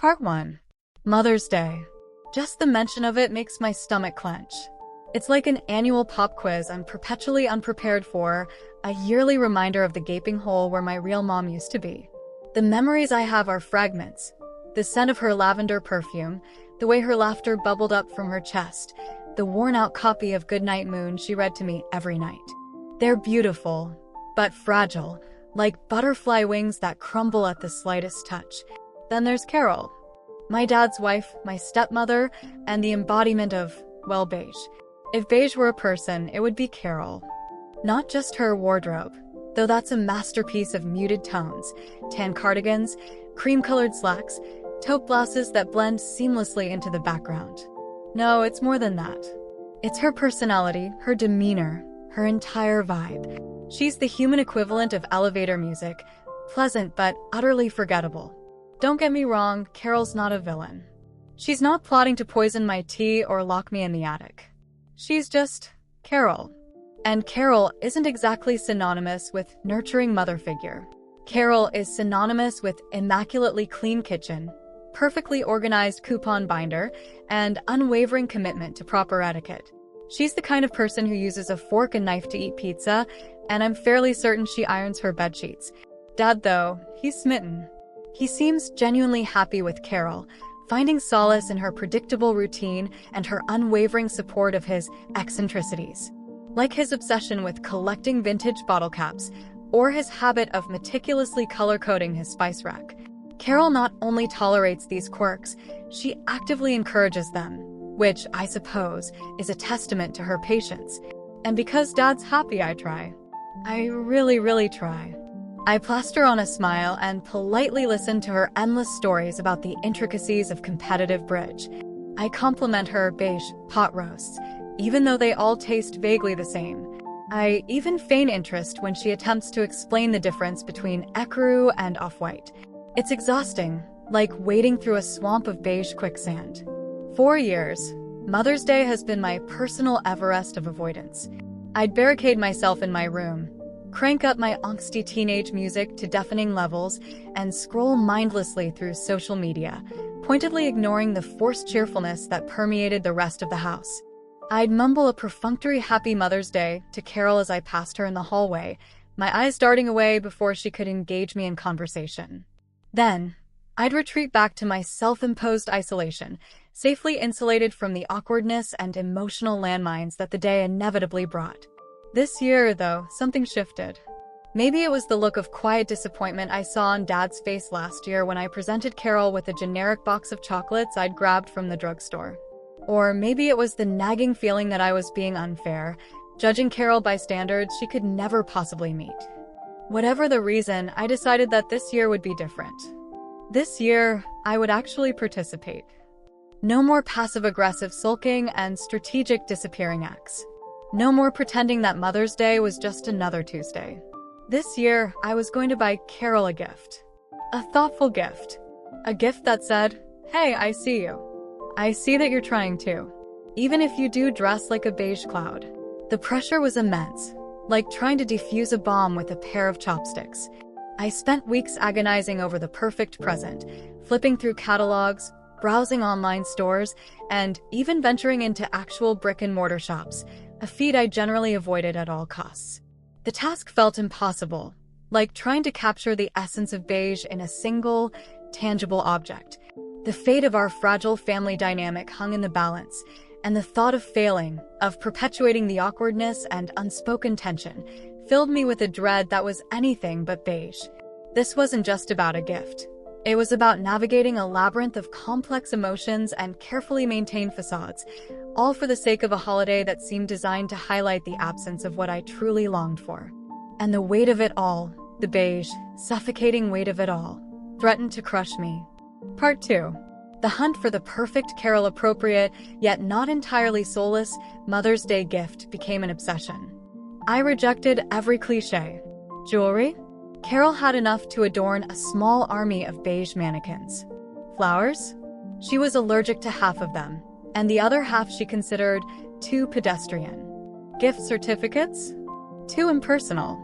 Part 1. Mother's Day. Just the mention of it makes my stomach clench. It's like an annual pop quiz I'm perpetually unprepared for, a yearly reminder of the gaping hole where my real mom used to be. The memories I have are fragments. The scent of her lavender perfume, the way her laughter bubbled up from her chest, the worn-out copy of Goodnight Moon she read to me every night. They're beautiful, but fragile, like butterfly wings that crumble at the slightest touch. Then there's Carol, my dad's wife, my stepmother, and the embodiment of, well, beige. If beige were a person, it would be Carol. Not just her wardrobe, though that's a masterpiece of muted tones, tan cardigans, cream-colored slacks, taupe blouses that blend seamlessly into the background. No, it's more than that. It's her personality, her demeanor, her entire vibe. She's the human equivalent of elevator music, pleasant but utterly forgettable. Don't get me wrong, Carol's not a villain. She's not plotting to poison my tea or lock me in the attic. She's just Carol. And Carol isn't exactly synonymous with nurturing mother figure. Carol is synonymous with immaculately clean kitchen, perfectly organized coupon binder, and unwavering commitment to proper etiquette. She's the kind of person who uses a fork and knife to eat pizza, and I'm fairly certain she irons her bedsheets. Dad, though, he's smitten. He seems genuinely happy with Carol, finding solace in her predictable routine and her unwavering support of his eccentricities. Like his obsession with collecting vintage bottle caps, or his habit of meticulously color-coding his spice rack. Carol not only tolerates these quirks, she actively encourages them, which, I suppose, is a testament to her patience. And because Dad's happy, I try. I really try. I plaster on a smile and politely listen to her endless stories about the intricacies of competitive bridge. I compliment her beige pot roasts, even though they all taste vaguely the same. I even feign interest when she attempts to explain the difference between ecru and off-white. It's exhausting, like wading through a swamp of beige quicksand. 4 years, Mother's Day has been my personal Everest of avoidance. I'd barricade myself in my room, crank up my angsty teenage music to deafening levels, and scroll mindlessly through social media, pointedly ignoring the forced cheerfulness that permeated the rest of the house. I'd mumble a perfunctory Happy Mother's Day to Carol as I passed her in the hallway, my eyes darting away before she could engage me in conversation. Then, I'd retreat back to my self-imposed isolation, safely insulated from the awkwardness and emotional landmines that the day inevitably brought. This year, though, something shifted. Maybe it was the look of quiet disappointment I saw on Dad's face last year when I presented Carol with a generic box of chocolates I'd grabbed from the drugstore. Or maybe it was the nagging feeling that I was being unfair, judging Carol by standards she could never possibly meet. Whatever the reason, I decided that this year would be different. This year, I would actually participate. No more passive-aggressive sulking and strategic disappearing acts. No more pretending that Mother's Day was just another Tuesday. This year, I was going to buy Carol a gift. A thoughtful gift. A gift that said, "Hey, I see you. I see that you're trying too. Even if you do dress like a beige cloud." The pressure was immense, like trying to defuse a bomb with a pair of chopsticks. I spent weeks agonizing over the perfect present, flipping through catalogs, browsing online stores, and even venturing into actual brick-and-mortar shops, a feat I generally avoided at all costs. The task felt impossible, like trying to capture the essence of beige in a single, tangible object. The fate of our fragile family dynamic hung in the balance, and the thought of failing, of perpetuating the awkwardness and unspoken tension, filled me with a dread that was anything but beige. This wasn't just about a gift. It was about navigating a labyrinth of complex emotions and carefully maintained facades, all for the sake of a holiday that seemed designed to highlight the absence of what I truly longed for. And the weight of it all, the beige, suffocating weight of it all, threatened to crush me. Part 2. The hunt for the perfect Carol-appropriate, yet not entirely soulless, Mother's Day gift became an obsession. I rejected every cliché. Jewelry? Carol had enough to adorn a small army of beige mannequins. Flowers? She was allergic to half of them, and the other half she considered too pedestrian. Gift certificates? Too impersonal.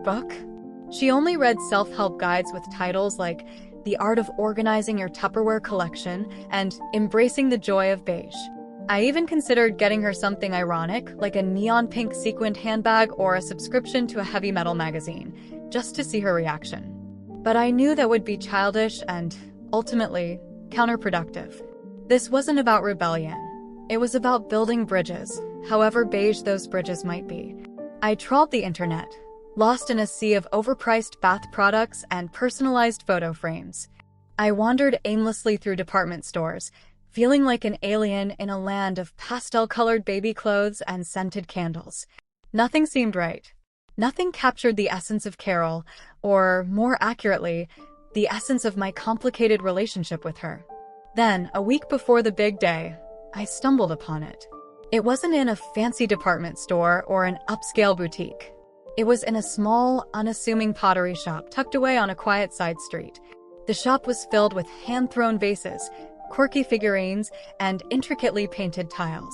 Book? She only read self-help guides with titles like the art of organizing your Tupperware collection, and embracing the joy of beige. I even considered getting her something ironic, like a neon pink sequined handbag or a subscription to a heavy metal magazine, just to see her reaction. But I knew that would be childish and, ultimately, counterproductive. This wasn't about rebellion. It was about building bridges, however beige those bridges might be. I trawled the internet, lost in a sea of overpriced bath products and personalized photo frames. I wandered aimlessly through department stores, feeling like an alien in a land of pastel-colored baby clothes and scented candles. Nothing seemed right. Nothing captured the essence of Carol, or, more accurately, the essence of my complicated relationship with her. Then, a week before the big day, I stumbled upon it. It wasn't in a fancy department store or an upscale boutique. It was in a small, unassuming pottery shop tucked away on a quiet side street. The shop was filled with hand-thrown vases, quirky figurines, and intricately painted tiles.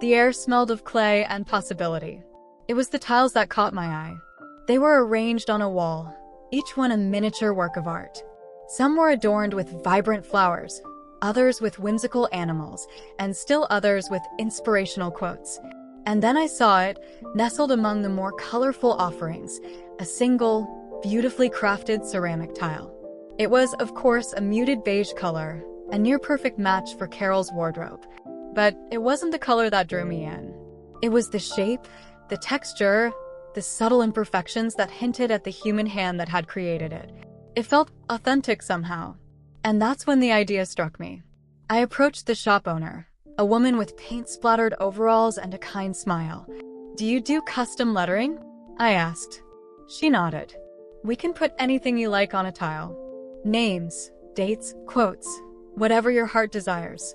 The air smelled of clay and possibility. It was the tiles that caught my eye. They were arranged on a wall, each one a miniature work of art. Some were adorned with vibrant flowers, others with whimsical animals, and still others with inspirational quotes. And then I saw it, nestled among the more colorful offerings, a single, beautifully crafted ceramic tile. It was, of course, a muted beige color, a near-perfect match for Carol's wardrobe. But it wasn't the color that drew me in. It was the shape, the texture, the subtle imperfections that hinted at the human hand that had created it. It felt authentic somehow. And that's when the idea struck me. I approached the shop owner, a woman with paint-splattered overalls and a kind smile. "Do you do custom lettering?" I asked. She nodded. "We can put anything you like on a tile. Names, dates, quotes, whatever your heart desires."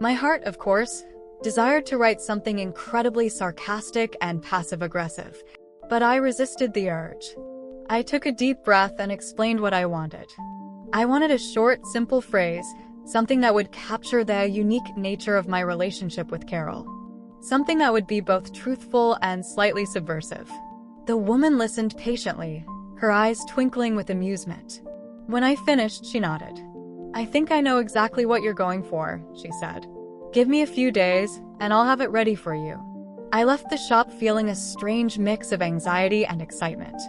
My heart, of course, desired to write something incredibly sarcastic and passive-aggressive. But I resisted the urge. I took a deep breath and explained what I wanted. I wanted a short, simple phrase, something that would capture the unique nature of my relationship with Carol. Something that would be both truthful and slightly subversive. The woman listened patiently, her eyes twinkling with amusement. When I finished, she nodded. "I think I know exactly what you're going for," she said. "Give me a few days, and I'll have it ready for you." I left the shop feeling a strange mix of anxiety and excitement.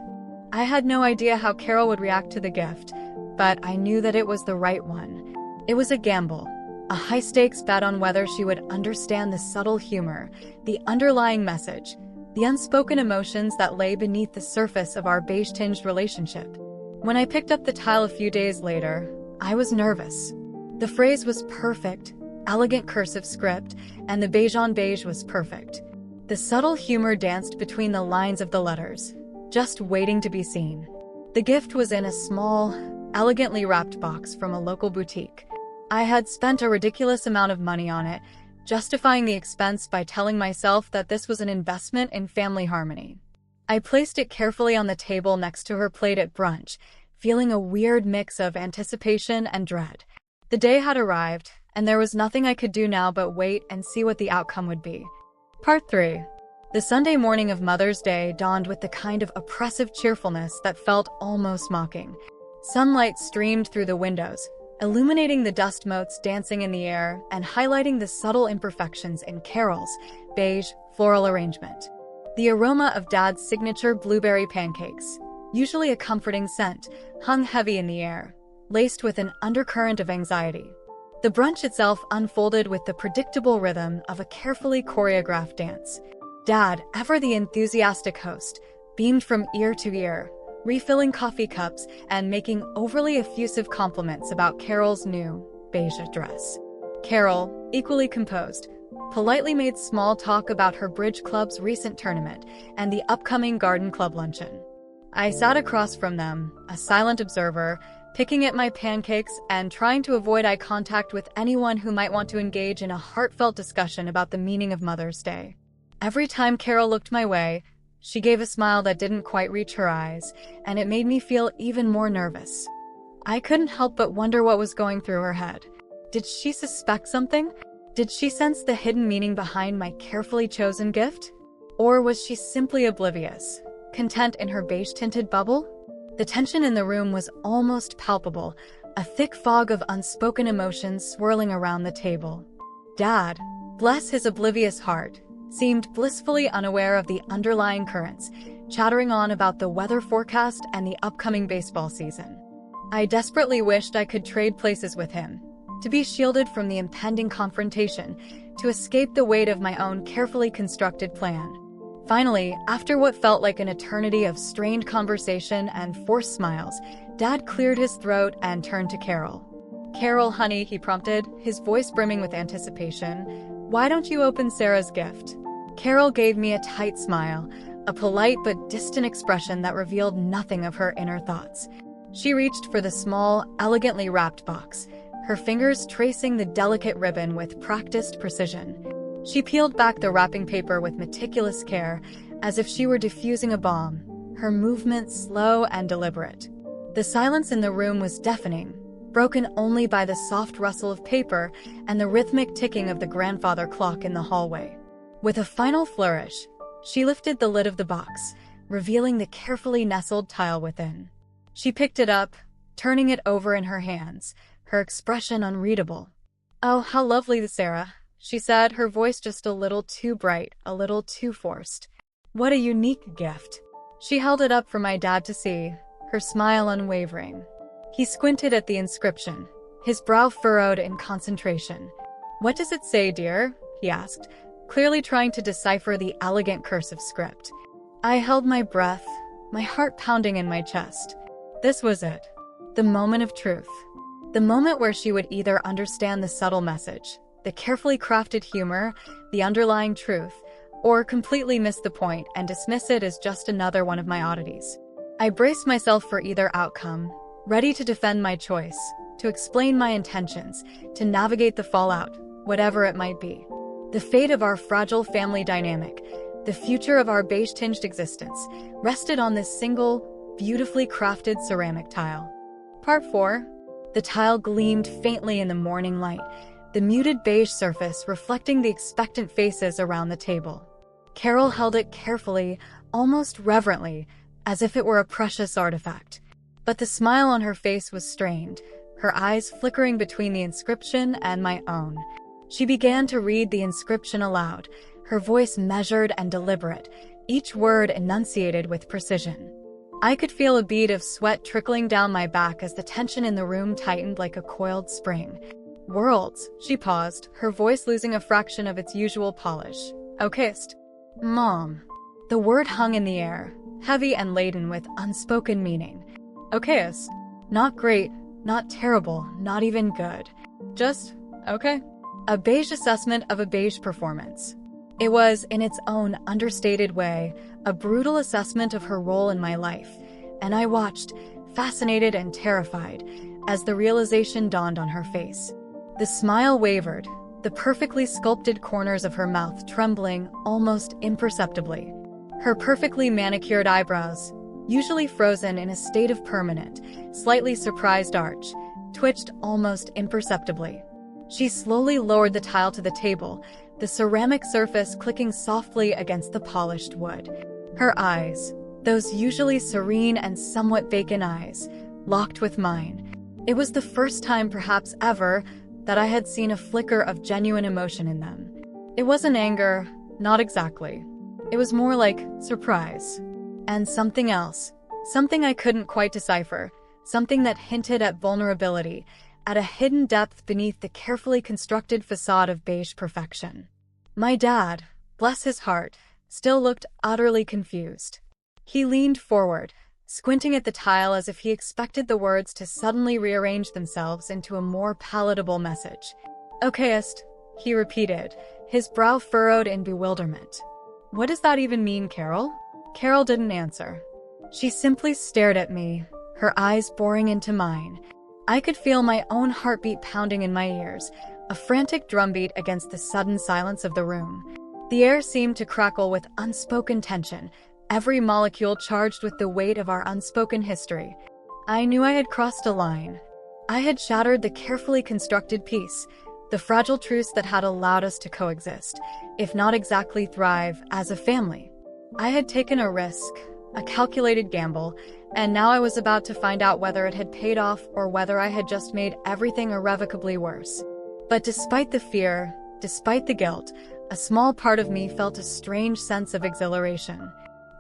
I had no idea how Carol would react to the gift, but I knew that it was the right one. It was a gamble, a high-stakes bet on whether she would understand the subtle humor, the underlying message, the unspoken emotions that lay beneath the surface of our beige-tinged relationship. When I picked up the tile a few days later, I was nervous. The phrase was perfect, elegant cursive script, and the beige on beige was perfect. The subtle humor danced between the lines of the letters, just waiting to be seen. The gift was in a small, elegantly wrapped box from a local boutique. I had spent a ridiculous amount of money on it, justifying the expense by telling myself that this was an investment in family harmony. I placed it carefully on the table next to her plate at brunch, feeling a weird mix of anticipation and dread. The day had arrived, and there was nothing I could do now but wait and see what the outcome would be. Part 3. The Sunday morning of Mother's Day dawned with the kind of oppressive cheerfulness that felt almost mocking. Sunlight streamed through the windows, illuminating the dust motes dancing in the air and highlighting the subtle imperfections in Carol's beige floral arrangement. The aroma of Dad's signature blueberry pancakes, usually a comforting scent, hung heavy in the air, laced with an undercurrent of anxiety. The brunch itself unfolded with the predictable rhythm of a carefully choreographed dance. Dad, ever the enthusiastic host, beamed from ear to ear, refilling coffee cups and making overly effusive compliments about Carol's new beige dress. Carol, equally composed, politely made small talk about her bridge club's recent tournament and the upcoming garden club luncheon. I sat across from them, a silent observer, picking at my pancakes and trying to avoid eye contact with anyone who might want to engage in a heartfelt discussion about the meaning of Mother's Day. Every time Carol looked my way, she gave a smile that didn't quite reach her eyes, and it made me feel even more nervous. I couldn't help but wonder what was going through her head. Did she suspect something? Did she sense the hidden meaning behind my carefully chosen gift? Or was she simply oblivious, content in her beige-tinted bubble? The tension in the room was almost palpable, a thick fog of unspoken emotions swirling around the table. Dad, bless his oblivious heart, seemed blissfully unaware of the underlying currents, chattering on about the weather forecast and the upcoming baseball season. I desperately wished I could trade places with him, to be shielded from the impending confrontation, to escape the weight of my own carefully constructed plan. Finally, after what felt like an eternity of strained conversation and forced smiles, Dad cleared his throat and turned to Carol. "Carol, honey," he prompted, his voice brimming with anticipation, "why don't you open Sarah's gift?" Carol gave me a tight smile, a polite but distant expression that revealed nothing of her inner thoughts. She reached for the small, elegantly wrapped box, her fingers tracing the delicate ribbon with practiced precision. She peeled back the wrapping paper with meticulous care, as if she were diffusing a bomb, her movements slow and deliberate. The silence in the room was deafening, broken only by the soft rustle of paper and the rhythmic ticking of the grandfather clock in the hallway. With a final flourish, she lifted the lid of the box, revealing the carefully nestled tile within. She picked it up, turning it over in her hands, her expression unreadable. "Oh, how lovely, Sarah," she said, her voice just a little too bright, a little too forced. "What a unique gift." She held it up for my dad to see, her smile unwavering. He squinted at the inscription, his brow furrowed in concentration. "What does it say, dear?" he asked, clearly trying to decipher the elegant cursive script. I held my breath, my heart pounding in my chest. This was it. The moment of truth. The moment where she would either understand the subtle message, the carefully crafted humor, the underlying truth, or completely miss the point and dismiss it as just another one of my oddities. I braced myself for either outcome, ready to defend my choice, to explain my intentions, to navigate the fallout, whatever it might be. The fate of our fragile family dynamic, the future of our beige-tinged existence, rested on this single, beautifully crafted ceramic tile. Part 4. The tile gleamed faintly in the morning light, the muted beige surface reflecting the expectant faces around the table. Carol held it carefully, almost reverently, as if it were a precious artifact. But the smile on her face was strained, her eyes flickering between the inscription and my own. She began to read the inscription aloud, her voice measured and deliberate, each word enunciated with precision. I could feel a bead of sweat trickling down my back as the tension in the room tightened like a coiled spring. "Worlds," she paused, her voice losing a fraction of its usual polish. "Okayest. Mom." The word hung in the air, heavy and laden with unspoken meaning. Okayest. Not great, not terrible, not even good. Just, okay. A beige assessment of a beige performance. It was, in its own understated way, a brutal assessment of her role in my life, and I watched, fascinated and terrified, as the realization dawned on her face. The smile wavered, the perfectly sculpted corners of her mouth trembling almost imperceptibly. Her perfectly manicured eyebrows, usually frozen in a state of permanent, slightly surprised arch, twitched almost imperceptibly. She slowly lowered the tile to the table, the ceramic surface clicking softly against the polished wood. Her eyes, those usually serene and somewhat vacant eyes, locked with mine. It was the first time, perhaps ever, that I had seen a flicker of genuine emotion in them. It wasn't anger, not exactly. It was more like surprise. And something else, something I couldn't quite decipher, something that hinted at vulnerability, at a hidden depth beneath the carefully constructed facade of beige perfection. My dad, bless his heart, still looked utterly confused. He leaned forward, squinting at the tile as if he expected the words to suddenly rearrange themselves into a more palatable message. "Okayest," he repeated, his brow furrowed in bewilderment. "What does that even mean, Carol?" Carol didn't answer. She simply stared at me, her eyes boring into mine. I could feel my own heartbeat pounding in my ears, a frantic drumbeat against the sudden silence of the room. The air seemed to crackle with unspoken tension, every molecule charged with the weight of our unspoken history. I knew I had crossed a line. I had shattered the carefully constructed peace, the fragile truce that had allowed us to coexist, if not exactly thrive, as a family. I had taken a risk, a calculated gamble, and now I was about to find out whether it had paid off or whether I had just made everything irrevocably worse. But despite the fear, despite the guilt, a small part of me felt a strange sense of exhilaration.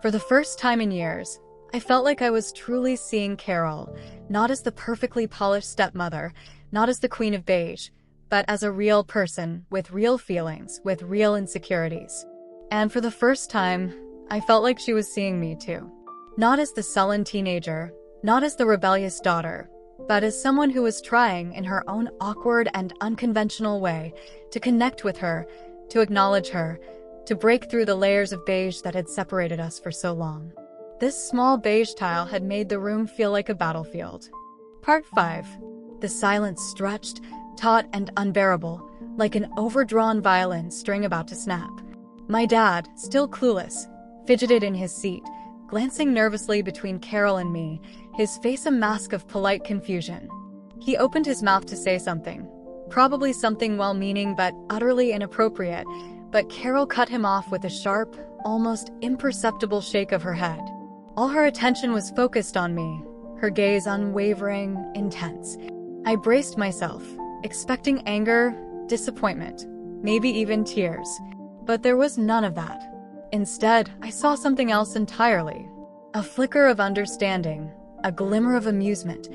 For the first time in years, I felt like I was truly seeing Carol, not as the perfectly polished stepmother, not as the queen of beige, but as a real person, with real feelings, with real insecurities. And for the first time, I felt like she was seeing me too. Not as the sullen teenager, not as the rebellious daughter, but as someone who was trying, in her own awkward and unconventional way, to connect with her, to acknowledge her, to break through the layers of beige that had separated us for so long. This small beige tile had made the room feel like a battlefield. Part 5. The silence stretched, taut and unbearable, like an overdrawn violin string about to snap. My dad, still clueless, fidgeted in his seat, glancing nervously between Carol and me, his face a mask of polite confusion. He opened his mouth to say something, probably something well-meaning but utterly inappropriate, but Carol cut him off with a sharp, almost imperceptible shake of her head. All her attention was focused on me, her gaze unwavering, intense. I braced myself, expecting anger, disappointment, maybe even tears. But there was none of that. Instead, I saw something else entirely. A flicker of understanding, a glimmer of amusement,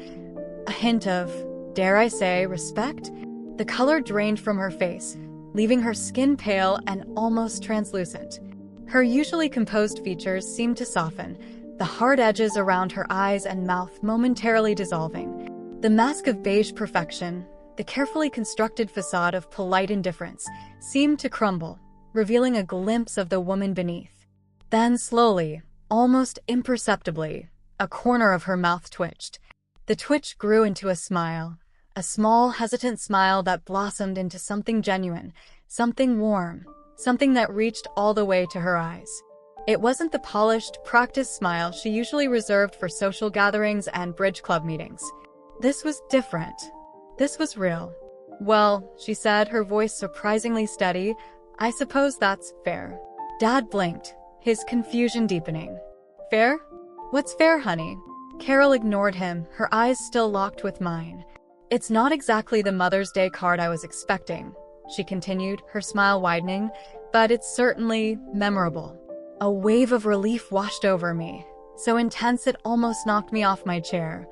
a hint of, dare I say, respect? The color drained from her face, leaving her skin pale and almost translucent. Her usually composed features seemed to soften, the hard edges around her eyes and mouth momentarily dissolving. The mask of beige perfection, the carefully constructed facade of polite indifference, seemed to crumble, revealing a glimpse of the woman beneath. Then slowly, almost imperceptibly, a corner of her mouth twitched. The twitch grew into a smile, a small, hesitant smile that blossomed into something genuine, something warm, something that reached all the way to her eyes. It wasn't the polished, practiced smile she usually reserved for social gatherings and bridge club meetings. This was different. This was real. Well, she said, her voice surprisingly steady, I suppose that's fair. Dad blinked, his confusion deepening. Fair? What's fair, honey? Carol ignored him, her eyes still locked with mine. It's not exactly the Mother's Day card I was expecting, she continued, her smile widening, but it's certainly memorable. A wave of relief washed over me, so intense it almost knocked me off my chair.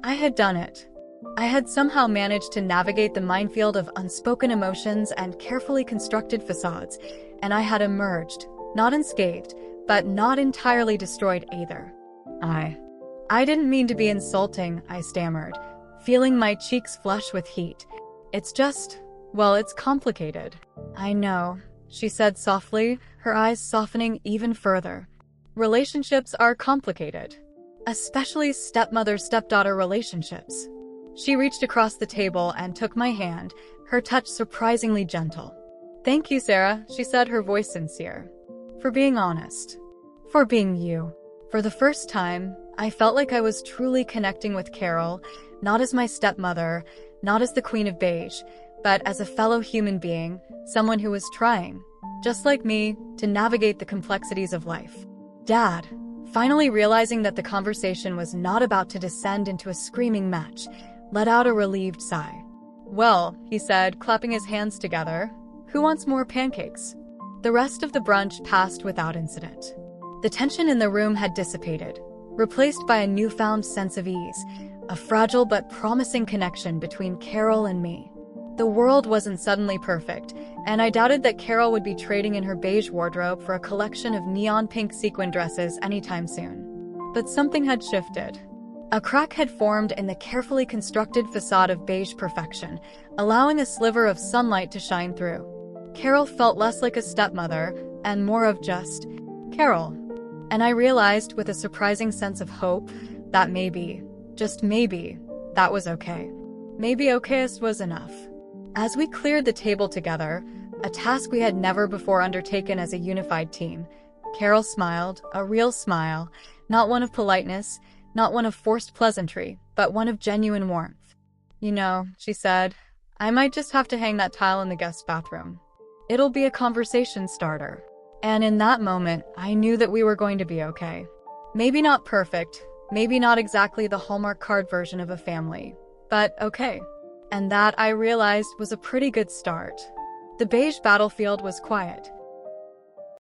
I had done it. I had somehow managed to navigate the minefield of unspoken emotions and carefully constructed facades, and I had emerged, not unscathed, but not entirely destroyed either. I didn't mean to be insulting, I stammered, feeling my cheeks flush with heat. It's just, well, it's complicated. I know, she said softly, her eyes softening even further. Relationships are complicated, especially stepmother-stepdaughter relationships. She reached across the table and took my hand, her touch surprisingly gentle. Thank you, Sarah, she said, her voice sincere. For being honest. For being you. For the first time, I felt like I was truly connecting with Carol, not as my stepmother, not as the queen of beige, but as a fellow human being, someone who was trying, just like me, to navigate the complexities of life. Dad, finally realizing that the conversation was not about to descend into a screaming match, let out a relieved sigh. Well, he said, clapping his hands together, who wants more pancakes? The rest of the brunch passed without incident. The tension in the room had dissipated, replaced by a newfound sense of ease, a fragile but promising connection between Carol and me. The world wasn't suddenly perfect, and I doubted that Carol would be trading in her beige wardrobe for a collection of neon pink sequin dresses anytime soon. But something had shifted. A crack had formed in the carefully constructed facade of beige perfection, allowing a sliver of sunlight to shine through. Carol felt less like a stepmother, and more of just Carol. And I realized, with a surprising sense of hope, that maybe, just maybe, that was okay. Maybe okayest was enough. As we cleared the table together, a task we had never before undertaken as a unified team, Carol smiled, a real smile, not one of politeness, not one of forced pleasantry, but one of genuine warmth. You know, she said, I might just have to hang that tile in the guest bathroom. It'll be a conversation starter. And in that moment, I knew that we were going to be okay. Maybe not perfect, maybe not exactly the Hallmark card version of a family, but okay. And that, I realized, was a pretty good start. The beige battlefield was quiet,